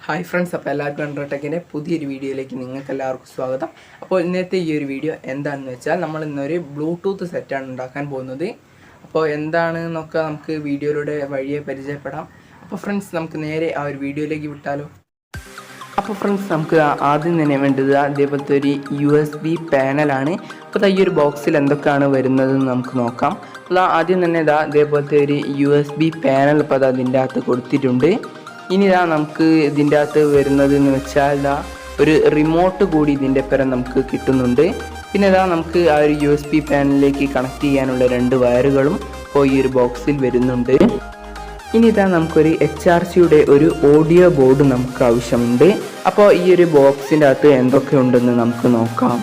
Hi friends, അപ്പോൾ എല്ലാവർക്കും അണ്ടർടെക്കിൻ്റെ പുതിയൊരു വീഡിയോയിലേക്ക് നിങ്ങൾക്ക് എല്ലാവർക്കും സ്വാഗതം. അപ്പോൾ ഇന്നത്തെ ഈ ഒരു വീഡിയോ എന്താണെന്ന് വെച്ചാൽ നമ്മൾ ഇന്നൊരു ബ്ലൂടൂത്ത് സെറ്റാണ് ഉണ്ടാക്കാൻ പോകുന്നത്. അപ്പോൾ എന്താണെന്നൊക്കെ നമുക്ക് വീഡിയോയിലൂടെ വഴിയെ പരിചയപ്പെടാം. അപ്പോൾ ഫ്രണ്ട്സ്, നമുക്ക് നേരെ ആ ഒരു വീഡിയോയിലേക്ക് വിട്ടാലോ. അപ്പോൾ ഫ്രണ്ട്സ്, നമുക്ക് ആദ്യം തന്നെ വേണ്ടത് അതേപോലത്തെ ഒരു USB പാനലാണ്. അപ്പോൾ ഈ ഒരു ബോക്സിൽ എന്തൊക്കെയാണ് വരുന്നതെന്ന് നമുക്ക് നോക്കാം. അപ്പോൾ ആദ്യം തന്നെ അതേപോലത്തെ ഒരു USB പാനൽ ഇപ്പോൾ അതിൻ്റെ അകത്ത് കൊടുത്തിട്ടുണ്ട്. ഇനി നമുക്ക് ഇതിൻ്റെ അകത്ത് വരുന്നത് എന്ന് വെച്ചാൽ ഒരു റിമോട്ട് കൂടി ഇതിൻ്റെ പേരം നമുക്ക് കിട്ടുന്നുണ്ട്. പിന്നെ നമുക്ക് ആ ഒരു USB പാനലിലേക്ക് കണക്ട് ചെയ്യാനുള്ള 2 വയറുകളും ഇപ്പോൾ ഈ ഒരു ബോക്സിൽ വരുന്നുണ്ട്. ഇനി നമുക്കൊരു HRCയുടെ ഒരു ഓഡിയോ ബോർഡ് നമുക്ക് ആവശ്യമുണ്ട്. അപ്പോൾ ഈ ഒരു ബോക്സിൻ്റെ അകത്ത് എന്തൊക്കെ ഉണ്ടെന്ന് നമുക്ക് നോക്കാം.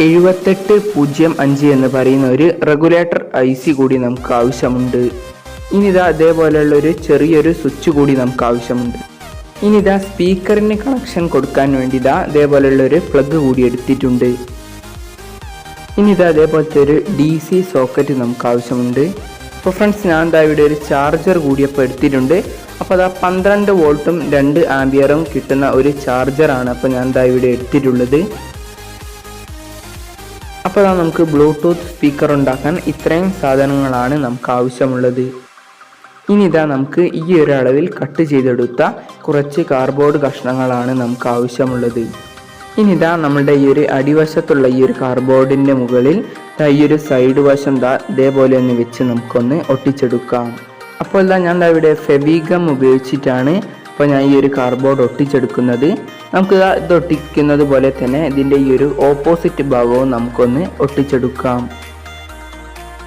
7805 എന്ന് പറയുന്ന ഒരു റെഗുലേറ്റർ IC കൂടി നമുക്ക് ആവശ്യമുണ്ട്. ഇനി അതേപോലെയുള്ളൊരു ചെറിയൊരു സ്വിച്ച് കൂടി നമുക്ക് ആവശ്യമുണ്ട്. ഇനി സ്പീക്കറിന് കണക്ഷൻ കൊടുക്കാൻ വേണ്ടി അതേപോലെയുള്ളൊരു പ്ലഗ് കൂടി എടുത്തിട്ടുണ്ട്. ഇനി അതേപോലത്തെ ഒരു DC സോക്കറ്റ് നമുക്ക് ആവശ്യമുണ്ട്. അപ്പോൾ ഫ്രണ്ട്സ്, ഞാൻ ഇവിടെ ഒരു ചാർജർ കൂടിയപ്പോൾ എടുത്തിട്ടുണ്ട്. അപ്പോൾ 12 വോൾട്ടും 2 ആംപിയറും കിട്ടുന്ന ഒരു ചാർജറാണ് അപ്പോൾ ഞാൻ ഇവിടെ എടുത്തിട്ടുള്ളത്. അപ്പോൾ നമുക്ക് ബ്ലൂടൂത്ത് സ്പീക്കർ ഉണ്ടാക്കാൻ ഇത്രയും സാധനങ്ങളാണ് നമുക്ക് ആവശ്യമുള്ളത്. ഇനി നമുക്ക് ഈ ഒരു അളവിൽ കട്ട് ചെയ്തെടുത്ത കുറച്ച് കാർഡ്ബോർഡ് കഷ്ണങ്ങളാണ് നമുക്ക് ആവശ്യമുള്ളത്. ഇനി നമ്മളുടെ ഈ ഒരു അടിവശത്തുള്ള ഈ ഒരു കാർഡ്ബോർഡിൻ്റെ മുകളിൽ ഈ ഒരു സൈഡ് വശം ഇതേപോലെ ഒന്ന് വെച്ച് നമുക്കൊന്ന് ഒട്ടിച്ചെടുക്കാം. അപ്പോൾ ഞാൻ ഇവിടെ ഫെവിഗം ഉപയോഗിച്ചിട്ടാണ് അപ്പോൾ ഞാൻ ഈ ഒരു കാർഡ്ബോർഡ് ഒട്ടിച്ചെടുക്കുന്നത്. നമുക്ക് ഇത് ഒട്ടിക്കുന്നത് പോലെ തന്നെ ഇതിൻ്റെ ഈ ഒരു ഓപ്പോസിറ്റ് ഭാഗവും നമുക്കൊന്ന് ഒട്ടിച്ചെടുക്കാം.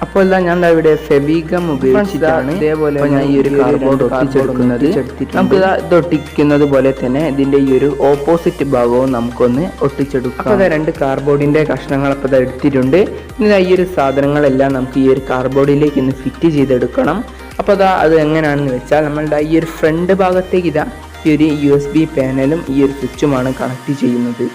അപ്പോൾ ഞാൻ ഇവിടെ ഫെവിഗം ഉപയോഗിച്ചിട്ടാണ് ഇതേപോലെ ഞാൻ ഈ ഒരു കാർഡ്ബോർഡ് ഒട്ടിച്ചെടുക്കുന്നത്. നമുക്ക് ഇത് ഒട്ടിക്കുന്നത് പോലെ തന്നെ ഇതിൻ്റെ ഈ ഒരു ഓപ്പോസിറ്റ് ഭാഗവും നമുക്കൊന്ന് ഒട്ടിച്ചെടുക്കാം. അപ്പോൾ 2 കാർഡ്ബോർഡിൻ്റെ കഷ്ണങ്ങൾ അപ്പോൾ എടുത്തിട്ടുണ്ട്. ഇനി ഈ ഒരു സാധനങ്ങളെല്ലാം നമുക്ക് ഈ ഒരു കാർഡ്ബോർഡിലേക്ക് ഒന്ന് ഫിറ്റ് ചെയ്തെടുക്കണം. അപ്പോൾ അത് എങ്ങനെയാണെന്ന് വെച്ചാൽ നമ്മളുടെ ഈ ഒരു ഫ്രണ്ട് ഭാഗത്തേക്ക് ഈ ഒരു USB പാനലും ഈ ഒരു സ്വിച്ചുമാണ് കണക്ട് ചെയ്യുന്നത്.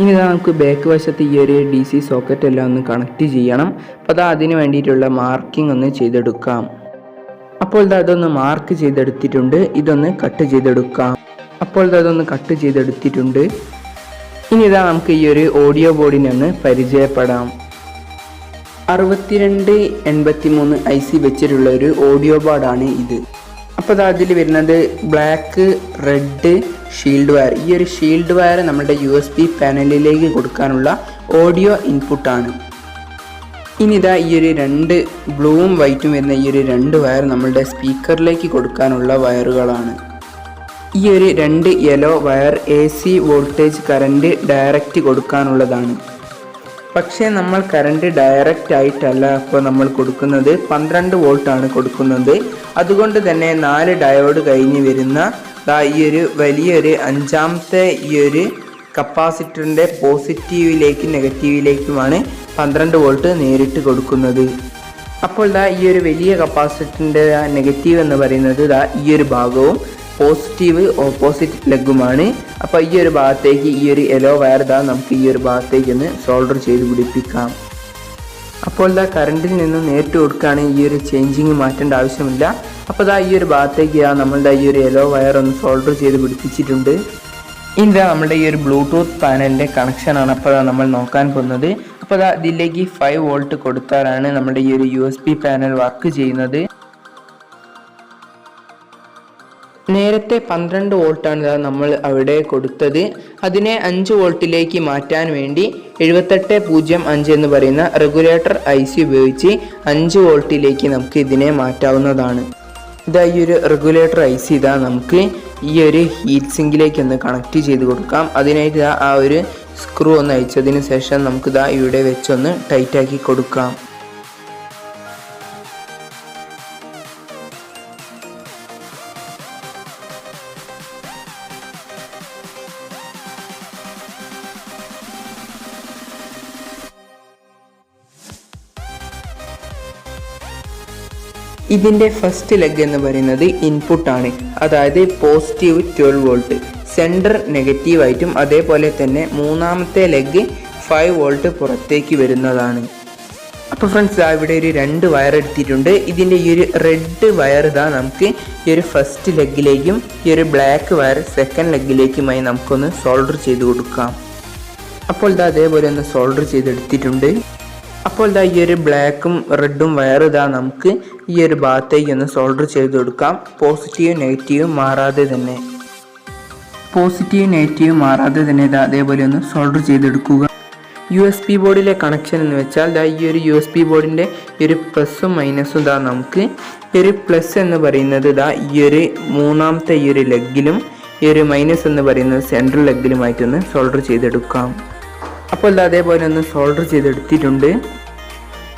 ഇനി നമുക്ക് ബാക്ക് വശത്ത് ഈ ഒരു DC സോക്കറ്റ് എല്ലാം ഒന്ന് കണക്ട് ചെയ്യണം. അപ്പോൾ അതിന് വേണ്ടിയിട്ടുള്ള മാർക്കിംഗ് ഒന്ന് ചെയ്തെടുക്കാം. അപ്പോൾ അതൊന്ന് മാർക്ക് ചെയ്തെടുത്തിട്ടുണ്ട്. ഇതൊന്ന് കട്ട് ചെയ്തെടുക്കാം. അപ്പോൾ അതൊന്ന് കട്ട് ചെയ്തെടുത്തിട്ടുണ്ട്. ഇനി നമുക്ക് ഈ ഒരു ഓഡിയോ ബോർഡിനെ ഒന്ന് പരിചയപ്പെടാം. 6283 IC വെച്ചിട്ടുള്ള ഒരു ഓഡിയോ ബോർഡാണ് ഇത്. അപ്പോൾ അതിൽ വരുന്നത് ബ്ലാക്ക്, റെഡ് ഷീൽഡ് വയർ. ഈ ഒരു ഷീൽഡ് വയർ നമ്മുടെ USB പാനലിലേക്ക് കൊടുക്കാനുള്ള ഓഡിയോ ഇൻപുട്ടാണ്. ഇനി ഈ ഒരു 2 ബ്ലൂവും വൈറ്റും വരുന്ന ഈ ഒരു 2 വയർ നമ്മളുടെ സ്പീക്കറിലേക്ക് കൊടുക്കാനുള്ള വയറുകളാണ്. ഈ ഒരു 2 yellow wire AC voltage current direct കൊടുക്കാനുള്ളതാണ്. പക്ഷേ നമ്മൾ കറണ്ട് ഡയറക്റ്റ് ആയിട്ടല്ല അപ്പോൾ നമ്മൾ കൊടുക്കുന്നത്, 12 വോൾട്ടാണ് കൊടുക്കുന്നത്. അതുകൊണ്ട് തന്നെ 4 ഡയോഡ് കഴിഞ്ഞ് വരുന്ന ഈ ഒരു വലിയൊരു 5ാമത്തെ ഈ ഒരു കപ്പാസിറ്ററിൻ്റെ പോസിറ്റീവിലേക്കും നെഗറ്റീവിലേക്കുമാണ് 12 വോൾട്ട് നേരിട്ട് കൊടുക്കുന്നത്. അപ്പോൾ ഈ ഒരു വലിയ കപ്പാസിറ്ററിൻ്റെ നെഗറ്റീവ് എന്ന് പറയുന്നത് ഈ ഒരു ഭാഗവും പോസിറ്റീവ് ഓപ്പോസിറ്റ് ലെഗുമാണ്. അപ്പോൾ ഈ ഒരു ഭാഗത്തേക്ക് ഈ ഒരു യെല്ലോ വയർ നമുക്ക് ഈ ഒരു ഭാഗത്തേക്ക് ഒന്ന് സോൾഡർ ചെയ്ത് പിടിപ്പിക്കാം. അപ്പോൾ കറണ്ടിൽ നിന്ന് നേരിട്ട് കൊടുക്കുകയാണ് ഈ ഒരു ചേഞ്ചിങ് മാറ്റേണ്ട ആവശ്യമില്ല. അപ്പോൾ ഈ ഒരു ഭാഗത്തേക്ക് നമ്മളുടെ ഈ ഒരു യെല്ലോ വയർ ഒന്ന് സോൾഡർ ചെയ്ത് പിടിപ്പിച്ചിട്ടുണ്ട്. ഇനി നമ്മുടെ ഈ ഒരു ബ്ലൂടൂത്ത് പാനലിൻ്റെ കണക്ഷനാണ് അപ്പോൾ നമ്മൾ നോക്കാൻ പോകുന്നത്. അപ്പോൾ ഇതിലേക്ക് 5 വോൾട്ട് കൊടുത്താലാണ് നമ്മുടെ ഈ ഒരു USB പാനൽ വർക്ക് ചെയ്യുന്നത്. നേരത്തെ 12 വോൾട്ടാണ് നമ്മൾ അവിടെ കൊടുത്തത്. അതിനെ 5 വോൾട്ടിലേക്ക് മാറ്റാൻ വേണ്ടി 7805 എന്ന് പറയുന്ന റെഗുലേറ്റർ IC ഉപയോഗിച്ച് 5 വോൾട്ടിലേക്ക് നമുക്ക് ഇതിനെ മാറ്റാവുന്നതാണ്. ഈ ഒരു റെഗുലേറ്റർ IC നമുക്ക് ഈ ഒരു ഹീറ്റ് സിങ്കിലേക്ക് ഒന്ന് കണക്ട് ചെയ്ത് കൊടുക്കാം. അതിനായിട്ട് ആ ഒരു സ്ക്രൂ ഒന്ന് അയച്ചതിന് ശേഷം നമുക്ക് ഇവിടെ വെച്ചൊന്ന് ടൈറ്റാക്കി കൊടുക്കാം. ഇതിൻ്റെ ഫസ്റ്റ് ലെഗ് എന്ന് പറയുന്നത് ഇൻപുട്ടാണ്. അതായത് പോസിറ്റീവ് 12 വോൾട്ട്, സെൻറ്റർ നെഗറ്റീവായിട്ടും അതേപോലെ തന്നെ 3ാമത്തെ ലെഗ് 5 വോൾട്ട് പുറത്തേക്ക് വരുന്നതാണ്. അപ്പോൾ ഫ്രണ്ട്സ് ഇവിടെ ഒരു 2 വയർ എടുത്തിട്ടുണ്ട്. ഇതിൻ്റെ ഈ ഒരു റെഡ് വയർ നമുക്ക് ഈ ഒരു ഫസ്റ്റ് ലെഗിലേക്കും ഈ ഒരു ബ്ലാക്ക് വയർ സെക്കൻഡ് ലെഗിലേക്കുമായി നമുക്കൊന്ന് സോൾഡർ ചെയ്ത് കൊടുക്കാം. അപ്പോൾ അതേപോലെ ഒന്ന് സോൾഡർ ചെയ്തെടുത്തിട്ടുണ്ട്. അപ്പോൾ ഈ ഒരു ബ്ലാക്കും റെഡും വയർ നമുക്ക് ഈ ഒരു ഭാഗത്തേക്ക് ഒന്ന് സോൾഡർ ചെയ്ത് കൊടുക്കാം. പോസിറ്റീവ് നെഗറ്റീവ് മാറാതെ തന്നെ അതേപോലെ ഒന്ന് സോൾഡർ ചെയ്തെടുക്കുക. USB ബോർഡിലെ കണക്ഷൻ എന്ന് വെച്ചാൽ ഈ ഒരു USB ബോർഡിൻ്റെ ഒരു പ്ലസും മൈനസും നമുക്ക് ഈ ഒരു പ്ലസ് എന്ന് പറയുന്നത് ഈ ഒരു മൂന്നാമത്തെ ഈ ഒരു ലെഗിലും ഈ ഒരു മൈനസ് എന്ന് പറയുന്നത് സെൻട്രൽ ലെഗിലുമായിട്ടൊന്ന് സോൾഡർ ചെയ്തെടുക്കാം. അപ്പോൾ അതേപോലെ ഒന്ന് സോൾഡർ ചെയ്തെടുത്തിട്ടുണ്ട്.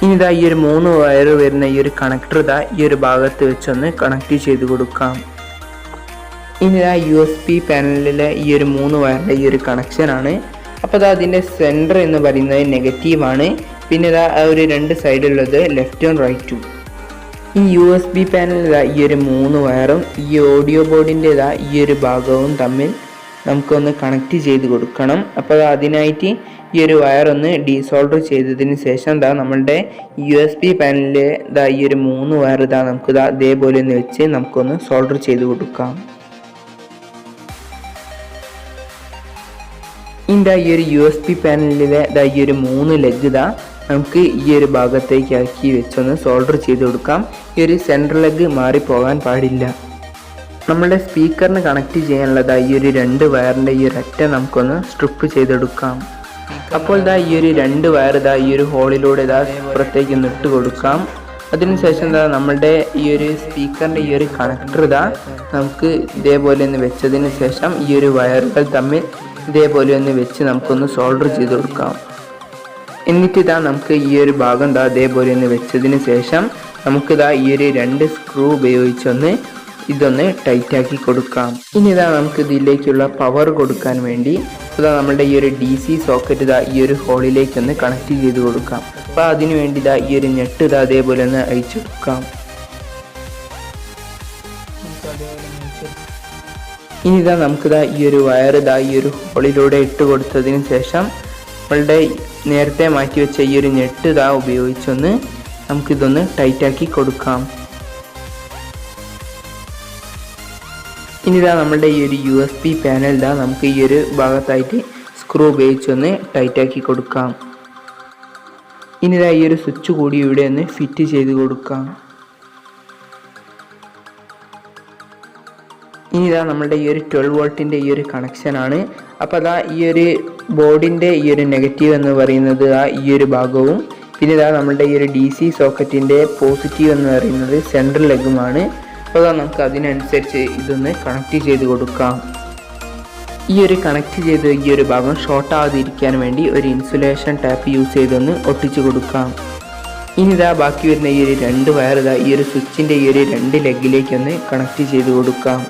ഇനി ഈ ഒരു 3 വയർ വരുന്ന ഈ ഒരു കണക്ടർ ഈ ഒരു ഭാഗത്ത് വെച്ചൊന്ന് കണക്ട് ചെയ്ത് കൊടുക്കാം. ഇനി USB പാനലിലെ ഈ ഒരു 3 വയറിൻ്റെ ഈ ഒരു കണക്ഷനാണ്. അപ്പോൾ അതിൻ്റെ സെൻറ്റർ എന്ന് പറയുന്നത് നെഗറ്റീവാണ്. പിന്നെ ഒരു 2 സൈഡിലുള്ളത് ലെഫ്റ്റും റൈറ്റും. ഈ USB പാനലിൽ ഈ ഒരു 3 വയറും ഈ ഓഡിയോ ബോർഡിൻ്റെ ഈ ഒരു ഭാഗവും തമ്മിൽ നമുക്കൊന്ന് കണക്ട് ചെയ്ത് കൊടുക്കണം. അപ്പോൾ അതിനായിട്ട് ഈ ഒരു വയർ ഒന്ന് ഡീസോൾഡർ ചെയ്തതിന് ശേഷം നമ്മളുടെ USB പാനലിലെ ഈ ഒരു 3 വയർ നമുക്ക് അതേപോലെ ഒന്ന് വെച്ച് നമുക്കൊന്ന് സോൾഡർ ചെയ്ത് കൊടുക്കാം. ഇതിൻ്റെ ഈ ഒരു USB പാനലിലെ ഈ ഒരു 3 ലെഗ് നമുക്ക് ഈ ഒരു ഭാഗത്തേക്ക് ആക്കി വെച്ചൊന്ന് സോൾഡർ ചെയ്ത് കൊടുക്കാം. ഈ ഒരു സെൻട്രൽ ലെഗ് മാറിപ്പോകാൻ പാടില്ല. നമ്മളുടെ സ്പീക്കറിന് കണക്ട് ചെയ്യാനുള്ളത് ഈ ഒരു 2 വയറിൻ്റെ ഈ ഒരു അറ്റ നമുക്കൊന്ന് സ്ട്രിപ്പ് ചെയ്തെടുക്കാം. അപ്പോൾ ഈ ഒരു 2 വയർ ഈ ഒരു ഹോളിലൂടെ പുറത്തേക്ക് ഒന്ന് ഇട്ട് കൊടുക്കാം. അതിനുശേഷം നമ്മളുടെ ഈ ഒരു സ്പീക്കറിൻ്റെ ഈ ഒരു കണക്ടർ നമുക്ക് ഇതേപോലെ ഒന്ന് വെച്ചതിന് ശേഷം ഈ ഒരു വയറുകൾ തമ്മിൽ ഇതേപോലെ ഒന്ന് വെച്ച് നമുക്കൊന്ന് സോൾഡർ ചെയ്ത് കൊടുക്കാം. എന്നിട്ട് നമുക്ക് ഈ ഒരു ഭാഗം അതേപോലെ ഒന്ന് വെച്ചതിന് ശേഷം നമുക്ക് ഈ ഒരു 2 സ്ക്രൂ ഉപയോഗിച്ചൊന്ന് ഇതൊന്ന് ടൈറ്റാക്കി കൊടുക്കാം. ഇനി നമുക്ക് ഇതിലേക്കുള്ള പവർ കൊടുക്കാൻ വേണ്ടി നമ്മുടെ ഈ ഒരു DC സോക്കറ്റ് ഈ ഒരു ഹോളിലേക്കൊന്ന് കണക്ട് ചെയ്ത് കൊടുക്കാം. അപ്പോൾ അതിനു വേണ്ടി ഈ ഒരു നെട്ട് അതേപോലെ ഒന്ന് അയച്ചു കൊടുക്കാം. ഇനി നമുക്ക് ഈ ഒരു വയർ ഈ ഒരു ഹോളിലൂടെ ഇട്ട് കൊടുത്തതിന് ശേഷം നമ്മളുടെ നേരത്തെ മാറ്റി വെച്ച ഈ ഒരു നെട്ട് ഉപയോഗിച്ചൊന്ന് നമുക്കിതൊന്ന് ടൈറ്റാക്കി കൊടുക്കാം. ഇനി നമ്മളുടെ ഈ ഒരു USB പാനൽ നമുക്ക് ഈ ഒരു ഭാഗത്തായിട്ട് സ്ക്രൂ ഉപയോഗിച്ചൊന്ന് ടൈറ്റാക്കി കൊടുക്കാം. ഇനി ഈ ഒരു സ്വിച്ച് കൂടി ഇവിടെ ഒന്ന് ഫിറ്റ് ചെയ്ത് കൊടുക്കാം. ഇനി നമ്മളുടെ ഈ ഒരു 12 വോൾട്ടിൻ്റെ ഈ ഒരു കണക്ഷനാണ്. അപ്പോൾ ഈ ഒരു ബോർഡിൻ്റെ ഈ ഒരു നെഗറ്റീവ് എന്ന് പറയുന്നത് ഈ ഒരു ഭാഗവും പിന്നെ നമ്മളുടെ ഈ ഒരു DC സോക്കറ്റിൻ്റെ പോസിറ്റീവ് എന്ന് പറയുന്നത് സെൻട്രൽ ലെഗുമാണ്. അപ്പോൾ നമുക്ക് അതിനനുസരിച്ച് ഇതൊന്ന് കണക്ട് ചെയ്ത് കൊടുക്കാം. ഈ ഒരു കണക്ട് ചെയ്ത് ഈ ഒരു ഭാഗം ഷോർട്ട് ആവാതിരിക്കാൻ വേണ്ടി ഒരു ഇൻസുലേഷൻ ടാപ്പ് യൂസ് ചെയ്തൊന്ന് ഒട്ടിച്ചു കൊടുക്കാം. ഇനി ബാക്കി വരുന്ന ഈ ഒരു 2 വയർ ഈ ഒരു സ്വിച്ചിൻ്റെ ഈ ഒരു 2 ലെഗിലേക്കൊന്ന് കണക്ട് ചെയ്ത് കൊടുക്കാം.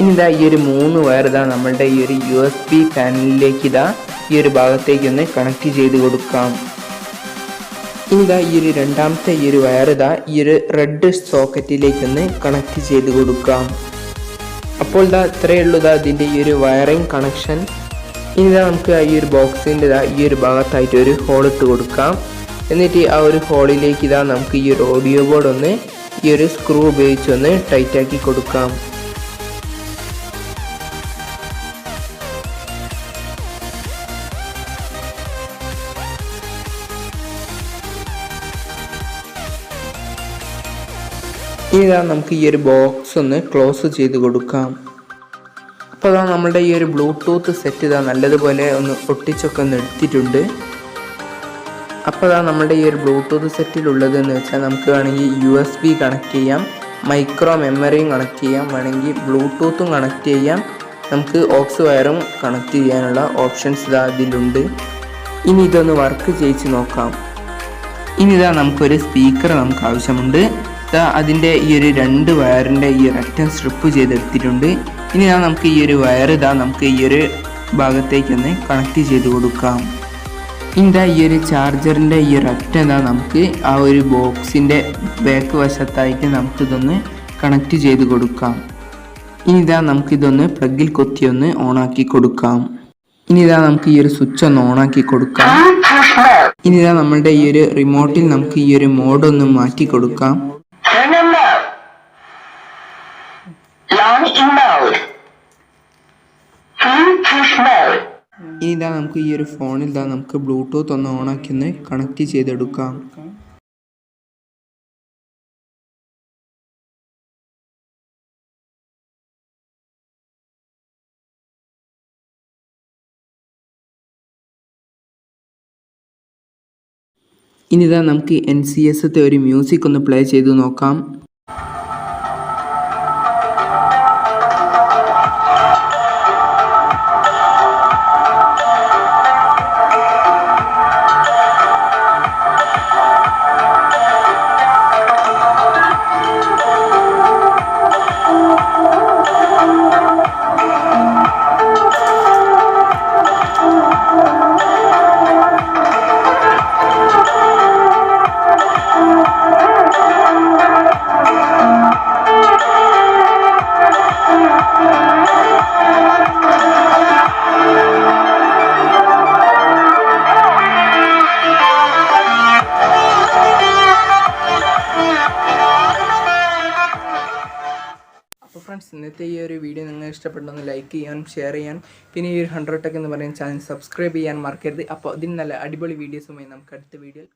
ഇനി ഈ ഒരു 3 വയർ നമ്മളുടെ ഈ ഒരു USB പാനലിലേക്ക് ഈ ഒരു ഭാഗത്തേക്കൊന്ന് കണക്ട് ചെയ്ത് കൊടുക്കാം. ഇനി ഈ ഒരു രണ്ടാമത്തെ ഈ ഒരു വയർ ഈ ഒരു റെഡ് സോക്കറ്റിലേക്കൊന്ന് കണക്ട് ചെയ്ത് കൊടുക്കാം. അപ്പോൾ ഇത്രയേ ഉള്ളൂ ഇതിൻ്റെ ഈ ഒരു വയറിംഗ് കണക്ഷൻ. ഇനി നമുക്ക് ഈ ഒരു ബോക്സിൻ്റെ ഈ ഒരു ഭാഗത്തായിട്ട് ഒരു ഹോൾ ഇട്ട് കൊടുക്കാം. എന്നിട്ട് ആ ഒരു ഹോളിലേക്ക് നമുക്ക് ഈ ഒരു ഓഡിയോ ബോർഡ് ഒന്ന് ഈ ഒരു സ്ക്രൂ ഉപയോഗിച്ചൊന്ന് ടൈറ്റാക്കി കൊടുക്കാം. ഇനി നമുക്ക് ഈ ഒരു ബോക്സ് ഒന്ന് ക്ലോസ് ചെയ്ത് കൊടുക്കാം. അപ്പോൾ നമ്മുടെ ഈ ഒരു ബ്ലൂടൂത്ത് സെറ്റ് നല്ലതുപോലെ ഒന്ന് ഒട്ടിച്ചൊക്കെ ഒന്ന് എടുത്തിട്ടുണ്ട്. അപ്പോൾ നമ്മുടെ ഈ ഒരു ബ്ലൂടൂത്ത് സെറ്റിലുള്ളതെന്ന് വെച്ചാൽ നമുക്ക് വേണമെങ്കിൽ USB കണക്ട് ചെയ്യാം, മൈക്രോ മെമ്മറിയും കണക്ട് ചെയ്യാം, വേണമെങ്കിൽ ബ്ലൂടൂത്തും കണക്ട് ചെയ്യാം, നമുക്ക് ഓക്സ് വയറും കണക്ട് ചെയ്യാനുള്ള ഓപ്ഷൻസ് അതിലുണ്ട്. ഇനി ഇതൊന്ന് വർക്ക് ചെയ്യിച്ച് നോക്കാം. ഇനി നമുക്കൊരു സ്പീക്കർ നമുക്ക് ആവശ്യമുണ്ട്. അതിൻ്റെ ഈ ഒരു 2 വയറിൻ്റെ ഈ ഒരറ്റം സ്ട്രിപ്പ് ചെയ്തെടുത്തിട്ടുണ്ട്. ഇനി നമുക്ക് ഈ ഒരു വയർ നമുക്ക് ഈ ഒരു ഭാഗത്തേക്കൊന്ന് കണക്ട് ചെയ്ത് കൊടുക്കാം. ഇനി ഈ ഒരു ചാർജറിൻ്റെ ഈ ഒരു അറ്റം നമുക്ക് ആ ഒരു ബോക്സിൻ്റെ ബാക്ക് വശത്തായിട്ട് നമുക്കിതൊന്ന് കണക്ട് ചെയ്ത് കൊടുക്കാം. ഇനി നമുക്കിതൊന്ന് പ്ലഗിൽ കൊത്തിയൊന്ന് ഓണാക്കി കൊടുക്കാം. ഇനി നമുക്ക് ഈ ഒരു സ്വിച്ച് ഒന്ന് ഓണാക്കി കൊടുക്കാം. ഇനി ഇതാ നമ്മളുടെ ഈ ഒരു റിമോട്ടിൽ നമുക്ക് ഈ ഒരു മോഡ് ഒന്ന് മാറ്റി കൊടുക്കാം. ഇനി ഇതാ നമുക്ക് ഈ ഒരു ഫോണിൽ നമുക്ക് ബ്ലൂടൂത്ത് ഒന്ന് ഓണാക്കി ഒന്ന് കണക്ട് ചെയ്തെടുക്കാം. ഇനി ഇതാ നമുക്ക് NCS ഒരു മ്യൂസിക് ഒന്ന് പ്ലേ ചെയ്ത് നോക്കാം. അപ്പോൾ ഫ്രണ്ട്സ്, ഇന്നത്തെ ഈ ഒരു വീഡിയോ നിങ്ങൾക്ക് ഇഷ്ടപ്പെട്ടൊന്ന് ലൈക്ക് ചെയ്യാനും ഷെയർ ചെയ്യാനും പിന്നെ ഈ ഒരു 100 ടെക് എന്ന് പറയുന്ന ചാനൽ സബ്സ്ക്രൈബ് ചെയ്യാൻ മറക്കരുത്. അപ്പോൾ ഇതിന് നല്ല അടിപൊളി വീഡിയോസുമായി നമുക്ക് അടുത്ത വീഡിയോയിൽ